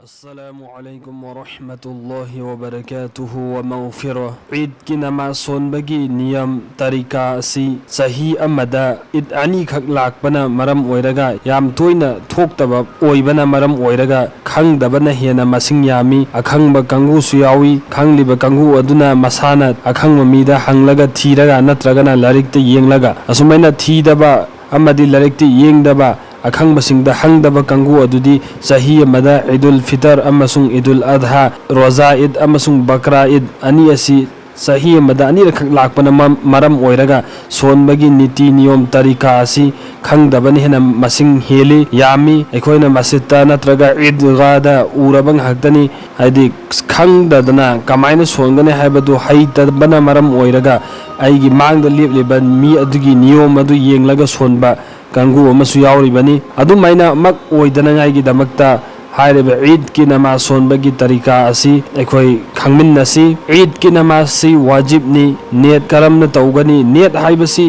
अस्सलामुअलैकुम वरहमतुल्लाहि वबरकातुहु व मग़फ़िरह। ईद की नमाज सोनबगी नियम तरीका असी सही अमदा ईद अनी खक लाकपना मरम ओइरगा याम तोइना थोक्तबा ओइबना मरम ओइरगा खंगदबना हेना मसिंग यामी अखंगबा कंगुसु यावी खंगलिबा कंगु अदुना मसाना अखंगबा मीदा हंगलगा थीरगा नत्रगना लारिकता येंगलगा असुमैना थीदबा अमदी लारिकता येंगदबा अखंगबसिंगदा हंगदबा कंगु अदुदी सही अमदा ईदुल फितर अमसुंग ईदुल अधा रोजा ईद अमसुंग बकरा ईद अनी असी सही अमदा अनी रखक लाकपना मरम ओइरगा सोनबगी नीति नियम तरीका असी खंगदबन हेना मसिंग हेली यामी अखोइना मस्जिदता नत्रगा ईदगादा उरबंग हक्तनी हाइदि खंगदना कमाइना सोनगने हाइबदु हाइतबना मरम ओइरगा आइगी मांगदा लेबलिबा मी अदुगी नियम अदु येंगलगा सोनबा कंगु अमसु यावरिबनी अदुमाइना मक ओइदनगाइगी दमकता हाइरेबा ईद की नमाज सोनबगी तरीका असी अखोइ खंगमिन्नसी ईद की नमाज सी वाजिबनी नेत करमना तौगनी नेत हाइबसी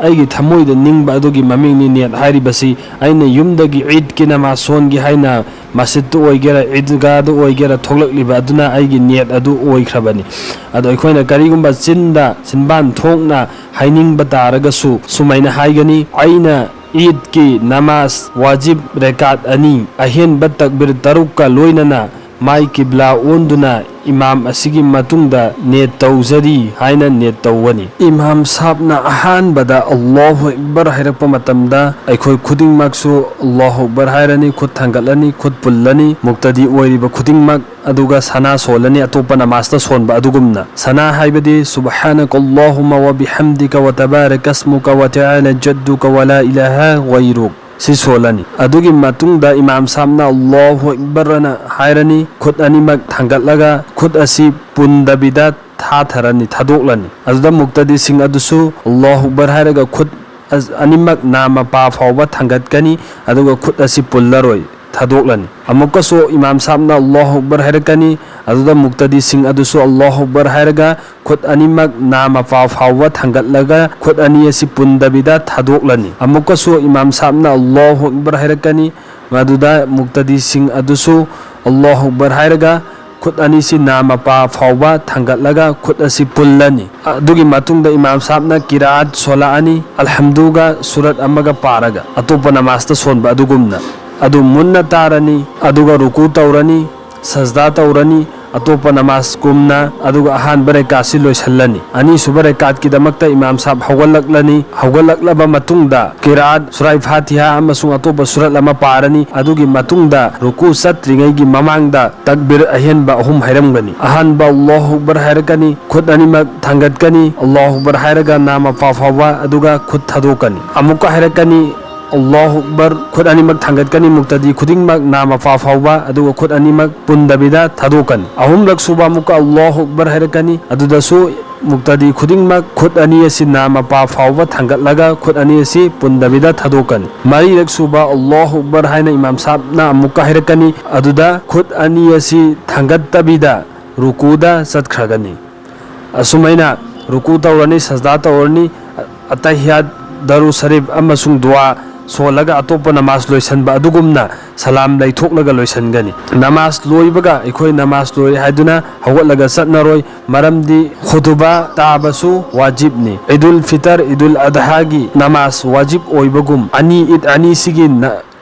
आइगी थमोइदा निंगबा अदुगी ममिंगनी नेत हाइरिबसी आइना युमदगी ईद की नमाज सोनगी हाइना मस्जिद ओइगेरा ईदगादु ओइगेरा थोगलकलिबा अदुना आइगी नेत अदु ओइख्रबनी अदो अखोइना करिगुम्बा चिंदा सिनबान थोंगना हाइनिंगबा तारगसु सुमाइना हाइगनी आइना ईद की नमाज वाजिब रेकात अनी अहेनबा तकबीर तरुक का लोइनना माई किबला ओंदुना इमाम असिगी मतुंगदा नेत तौजरी हाइना नेत तौवनी इमाम साहबना अहानबदा अल्लाहु अकबर हाइरकपा मतमदा अखोइ खुदिंगमकसु अल्लाहु अकबर हाइरनी खुद थांगतलनी खुद पुल्लनी मुक्तदी ओइरिबा खुदिंगमक अदुगा सना सोलनी अतोपा नमाजता सोनबा अदुगुमना सना हाइबदी सुब्हानक अल्लाहुम्मा व बिहम्दिका व तबारक अस्मुका व तआला जद्दुका व ला इलाहा गैरुक सी सोलनी अदुगी मतुंगदा इमाम साहबना अल्लाहु अकबरना हाइरनी खुद अनिमक थांगतलगा खुद असी पुंदबिदा थाथरनी थादोकलनी अदुदा मुक्तदी सिंग अदुसु अल्लाहु अकबर हाइरगा खुद अनिमक नामा पा फावबा थांगतकनी अदुगा खुद असी पुल्लरोय थादोकलनी अमुकसो इमाम साहबना अल्लाहु अकबर हाइरकनी अदुदा मुक्तदी सिंग अदुसु अल्लाहु अकबर हाइरगा खुद अनिमक नामा पा फावबा थांगतलगा खुद अनी असी पुंदबिदा थादोकलनी अमुकसो इमाम साहबना अल्लाहु अकबर हाइरकनी मदुदा मुक्तदी सिंग अदुसु अल्लाहु अकबर हाइरगा खुद अनी सी नामा पा फावबा थांगतलगा खुद असी पुल्लनी अदुगी मतुंगदा इमाम साहबना किरात सोलानी अल्हम्दुगा सूरत अमगा पारगा अतोपा नमाजता सोनबा अदुगुमना अदु मुन्ना तारनी अदुगा रुकू तौरनी सजदा तौरनी अतोपा नमाज कुमना अदुगा अहान बरेकासी लोइसल्लनी अनी सुबरेकात की दमकता इमाम साहब हौगलकलनी हौगलकलबा मतुंगदा किरात सूरा फातिहा अमसुंग अतोपा सूरत अमा पारनी अदुगी मतुंगदा रुकू सत्रिंगैगी ममांगदा तकबीर अहेनबा अहुम हाइरमगनी अहानबा अल्लाहु अकबर हाइरकनी खुद अनिमक थांगतकनी अल्लाहु अकबर हाइरगा नामा पाफावा अदुगा खुद थादोकनी अमुका हाइरकनी अल्लाहु अकबर खुद अनिमक थांगतकनी मुक्तदी खुदिंगमक नामा पा फावबा अदुगा खुद अनिमक पुंदबिदा थादोकनी अहुमरक सुबा मुका अल्लाहु अकबर हाइरकनी अदुदसु मुक्तदी खुदिंगमक खुद अनी असी नामा पा फावबा थांगतलगा खुद अनी असी पुंदबिदा थादोकनी मरीरक सुबा अल्लाहु अकबर हाइना इमाम साहबना मुका हाइरकनी अदुदा खुद अनी असी थांगतबिदा रुकूदा चतख्रगनी असुमैना रुकू तौरनी सजदा तौरनी अतहियात दरु शरीफ अमसुंग दुआ सोलगा अतोपा नमाज लोइसनबा अदुगुमना सलाम लैथोकलगा लोइसनगनी नमाज लोइबगा अखोइ नमाज लोइ हाइदुना हौगलगा चतनरोय मरमदी खुतबा ताबसु वाजिबनी ईदुल फितर ईदुल अदहागी नमाज वाजिब ओइबगुम अनी ईद अनी सिगी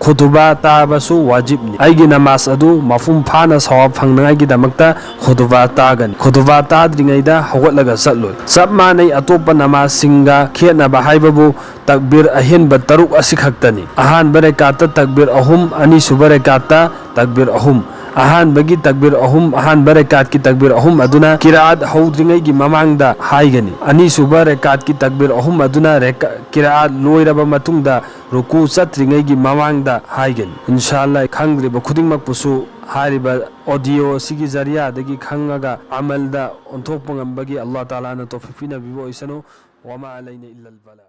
खुतबा ताबसु वाजिबनी आइगी नमाज अदु मफुम फाना सवाब फंगनाइगी दमकता खुतबा तागनी खुतबा ताद्रिङैदा हौगलगा चतलोय सब मानै अतोपा नमाज सिंगा खेनबा हाइबबु तकबीर अहेनबा तरुक असि खक्तनी अहानबा रेकाता तकबीर अहुम अनी सुबा रेकाता तकबीर अहुम अहानबगी तकबीर अहुम अहानबा रेकात की तकबीर अहुम अदुना किरात हौद्रिङैगी ममांगदा हाइगनी अनी सुबा रेकात की तकबीर अहुम अदुना किरात लोइरबा मतुंगदा रुकू चत्रिङैगी ममांगदा हाइगनी इंशाअल्लाह खंगरिबा खुदिंगमकपुसु हारिबा ऑडियो सिगी जरियादगी खंगगा अमलदा ओंथोकपा ngambagi अल्लाह ताला ना तौफीक पिनबिबो इसनो वमा अलैना इल्लल बला।